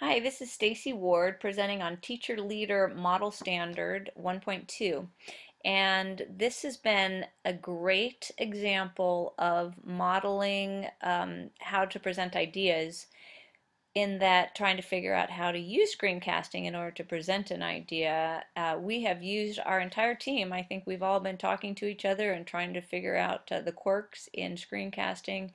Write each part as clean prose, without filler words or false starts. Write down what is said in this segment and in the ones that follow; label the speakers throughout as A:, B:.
A: Hi, this is Stacy Ward presenting on Teacher Leader Model Standard 1.2. And this has been a great example of modeling how to present ideas, in that trying to figure out how to use screencasting in order to present an idea. We have used our entire team. I think we've all been talking to each other and trying to figure out the quirks in screencasting,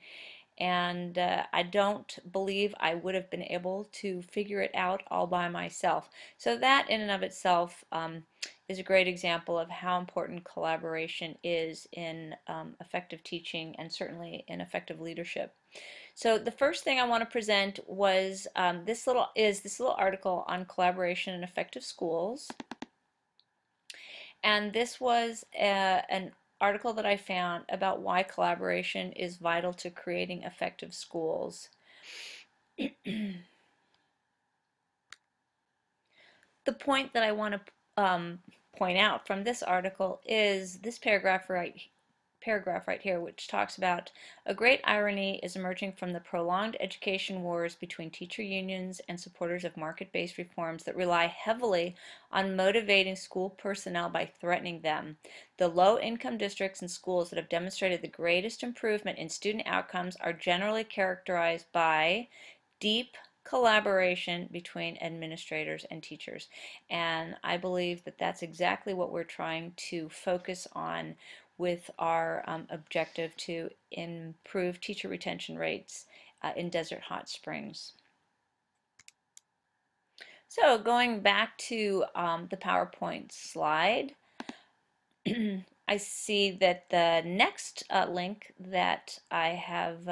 A: and I don't believe I would have been able to figure it out all by myself. So that in and of itself is a great example of how important collaboration is in effective teaching and certainly in effective leadership. So the first thing I want to present was this little article on collaboration in effective schools. And this was an article that I found about why collaboration is vital to creating effective schools. The point that I want to point out from this article is this paragraph right here, which talks about a great irony is emerging from the prolonged education wars between teacher unions and supporters of market-based reforms that rely heavily on motivating school personnel by threatening them. The low-income districts and schools that have demonstrated the greatest improvement in student outcomes are generally characterized by deep collaboration between administrators and teachers. And I believe that that's exactly what we're trying to focus on with our objective to improve teacher retention rates in Desert Hot Springs. So going back to the PowerPoint slide, I see that the next link that I have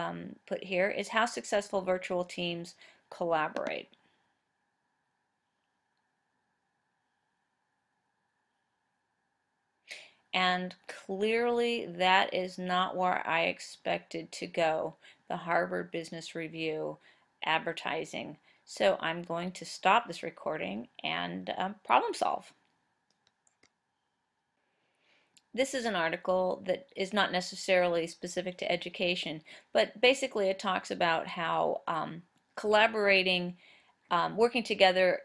A: put here is how successful virtual teams collaborate. And clearly that is not where I expected to go, the Harvard Business Review advertising. So I'm going to stop this recording and problem solve. This is an article that is not necessarily specific to education, but basically it talks about how collaborating, working together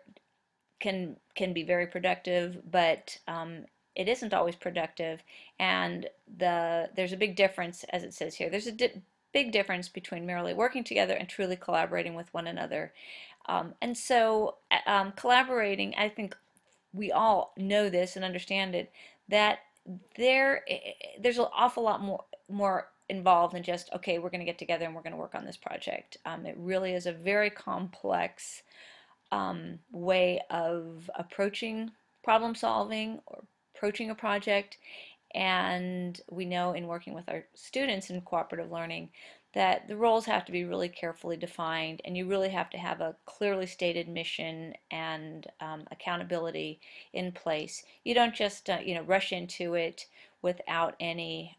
A: can be very productive, but it isn't always productive, and there's a big difference, as it says here. There's a big difference between merely working together and truly collaborating with one another. And so collaborating, I think we all know this and understand it, that there's an awful lot more involved than just, okay, we're going to get together and we're going to work on this project. It really is a very complex way of approaching problem solving or approaching a project. And we know in working with our students in cooperative learning that the roles have to be really carefully defined, and you really have to have a clearly stated mission and accountability in place. You don't just rush into it without any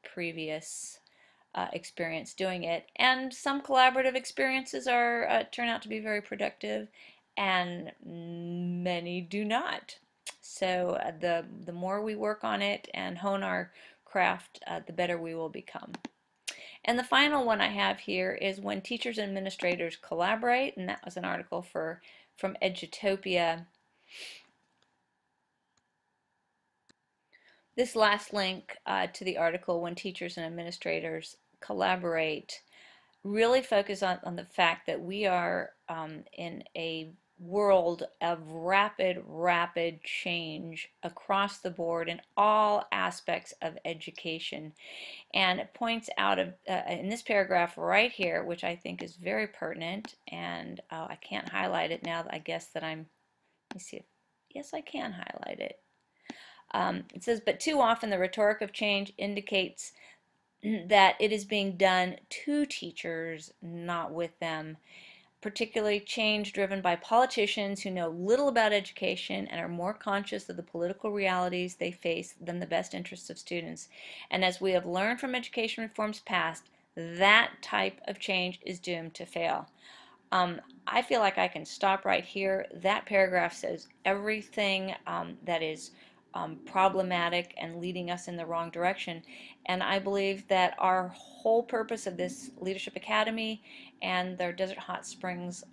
A: previous experience doing it. And some collaborative experiences turn out to be very productive, and many do not. So the more we work on it and hone our craft, the better we will become. And the final one I have here is when teachers and administrators collaborate, and that was an article from Edutopia. This last link to the article, when teachers and administrators collaborate, really focus on the fact that we are in a world of rapid change across the board in all aspects of education. And it points out in this paragraph right here, which I think is very pertinent, and I can't highlight it now. I guess that let me see if, yes, I can highlight it. It says, but too often the rhetoric of change indicates that it is being done to teachers, not with them. Particularly change driven by politicians who know little about education and are more conscious of the political realities they face than the best interests of students. And as we have learned from education reforms past, that type of change is doomed to fail. I feel like I can stop right here. That paragraph says everything that is problematic and leading us in the wrong direction. And I believe that our whole purpose of this Leadership Academy and their Desert Hot Springs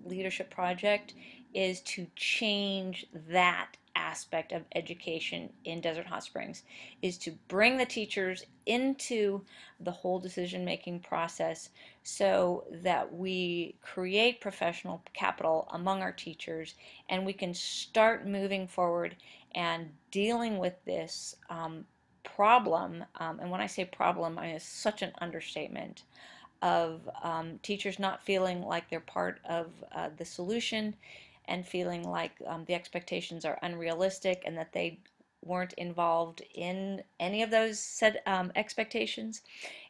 A: leadership project is to change that aspect of education in Desert Hot Springs, is to bring the teachers into the whole decision making process so that we create professional capital among our teachers and we can start moving forward and dealing with this problem. And when I say problem, it's such an understatement of teachers not feeling like they're part of the solution and feeling like the expectations are unrealistic and that they weren't involved in any of those set expectations.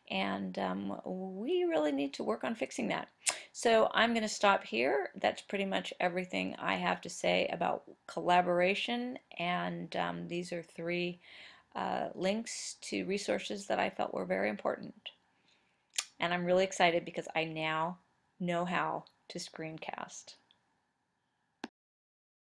A: And we really need to work on fixing that. So I'm going to stop here. That's pretty much everything I have to say about collaboration. And these are three links to resources that I felt were very important. And I'm really excited because I now know how to screencast.